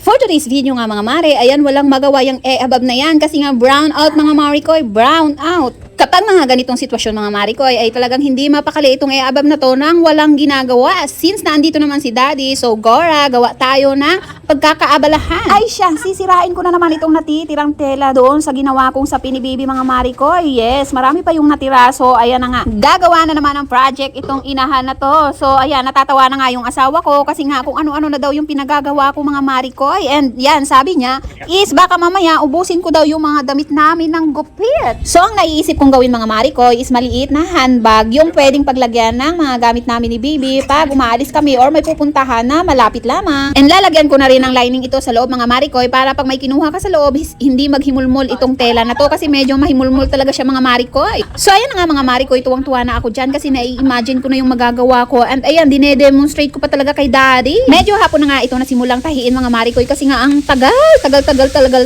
For today's video nga mga mare, ayan walang magawa yung above na yan kasi nga brown out mga marikoy, brown out. Kapag mga ganitong sitwasyon mga marikoy ay talagang hindi mapakali itong above na to nang walang ginagawa. Since naandito naman si daddy, so Gora, gawa tayo ng pagkakaabalahan. Ay siya, sisirain ko na naman itong natitirang tela doon sa ginawa kong sa pinibibi mga marikoy. Yes, marami pa yung natira. So ayan na nga, gagawa na naman ng project itong inahan na to. So ayan, natatawa na nga yung asawa ko kasi nga kung ano-ano na daw yung pinagagawa ko mga marikoy. And yan, sabi niya, is baka mamaya ubusin ko daw yung mga damit namin ng gupit. So ang naiisip kong gawin mga marikoy is maliit na handbag, yung pwedeng paglagyan ng mga gamit namin ni Bibi pag umaalis kami or may pupuntahan na malapit lamang. And lalagyan ko na rin ng lining ito sa loob mga marikoy para pag may kinuha ka sa loob, hindi maghimulmol itong tela na to kasi medyo mahimulmol talaga siya mga marikoy. So ayan na nga mga marikoy, tuwang-tuwa na ako dyan kasi nai-imagine ko na yung magagawa ko. And ayan, dinedemonstrate ko pa talaga kay daddy. Medyo hapon na nga ito na simulang tahiin mga marikoy kasi nga ang tagal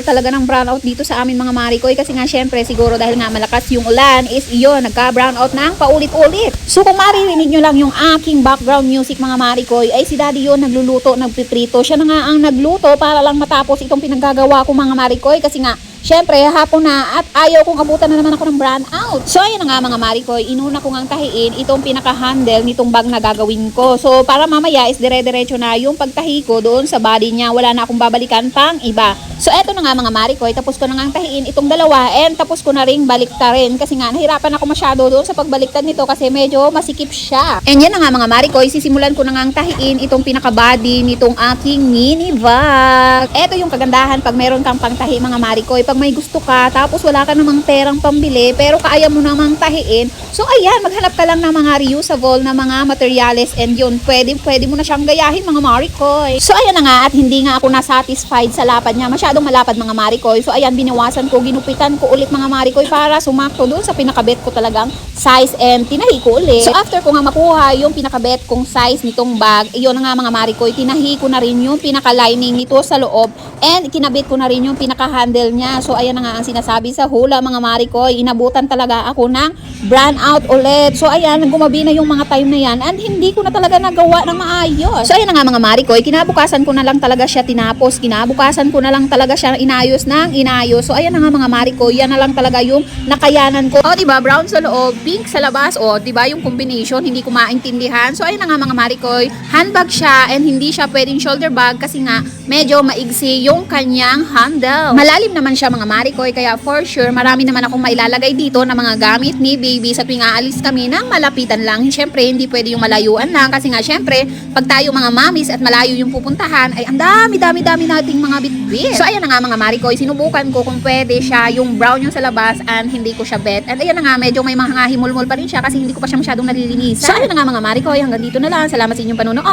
talaga ng brownout dito sa amin mga marikoy kasi nga syempre siguro dahil nga malakas yung ulan is iyon, nagka-brownout ng paulit-ulit. So kung maririnig nyo lang yung aking background music mga marikoy ay si daddy yun nagluluto, nagpiprito. Siya na nga ang nagluto para lang matapos itong pinaggagawa ko mga marikoy kasi nga syempre, hapon na at ayaw kong abutan na naman ako ng brownout. So, ayan na nga mga marikoy, inuna ko ngang tahiin itong pinaka-handle nitong bag na gagawin ko. So, para mamaya is dire-diretso na yung pagtahi ko doon sa body niya. Wala na akong babalikan pang iba. So, eto na nga mga marikoy, tapos ko na ngang tahiin itong dalawa and tapos ko na ring baliktarin kasi nga nahirapan ako masyado doon sa pagbaliktad nito kasi medyo masikip siya. And yan na nga mga marikoy, sisimulan ko na ngang tahiin itong pinaka-body nitong aking mini bag. Eto yung kagandahan pag meron kang pangtahi mga marikoy. Pag may gusto ka, tapos wala ka namang perang pambili, pero kaya mo namang tahiin. So, ayan, maghanap ka lang ng mga reusable na mga materials and yun, pwede mo na siyang gayahin mga marikoy. So, ayan na nga at hindi nga ako nasatisfied sa lapad niya. Masyadong malapad mga marikoy. So, ayan, binawasan ko, ginupitan ko ulit mga marikoy para sumakto doon sa pinakabet ko talagang size and tinahi ko ulit. So, after ko nga makuha yung pinakabet kong size nitong bag, iyon na nga mga marikoy, tinahi ko na rin yung pinaka-lining nito sa loob and kinabit ko na rin yung pinaka-handle niya. So, ayan na nga ang sinasabi sa hula mga marikoy. Inabutan talaga ako ng brownout ulit. So, ayan, gumabi na yung mga time na yan and hindi ko na talaga nagawa ng maayos. So, ayan na nga mga marikoy. Kinabukasan ko na lang talaga siya tinapos. Kinabukasan ko na lang talaga siya inayos ng inayos. So, ayan na nga mga marikoy. Yan na lang talaga yung nakayanan ko. O, diba? Brown sa loob, pink sa labas. O, diba? Yung combination, hindi ko maintindihan. So, ayan na nga mga marikoy. Handbag siya and hindi siya pwedeng shoulder bag kasi nga medyo maigsi yung kanyang handle. Malalim naman siya mga marikoy, kaya for sure marami naman akong mailalagay dito na mga gamit ni Baby sa tuwing aalis kami ng malapitan lang. Siyempre hindi pwede yung malayuan lang kasi nga siyempre pag tayo mga mamis at malayo yung pupuntahan ay ang dami nating mga bitbit. So ayan na nga mga marikoy, sinubukan ko kung pwede siya yung brown yung sa labas and hindi ko siya bet. And ayan na nga, medyo may mga himulmol pa rin siya kasi hindi ko pa siya masyadong nalilinisan. So ayan na nga mga marikoy, hanggang dito na lang. Salamat sa inyong panonood.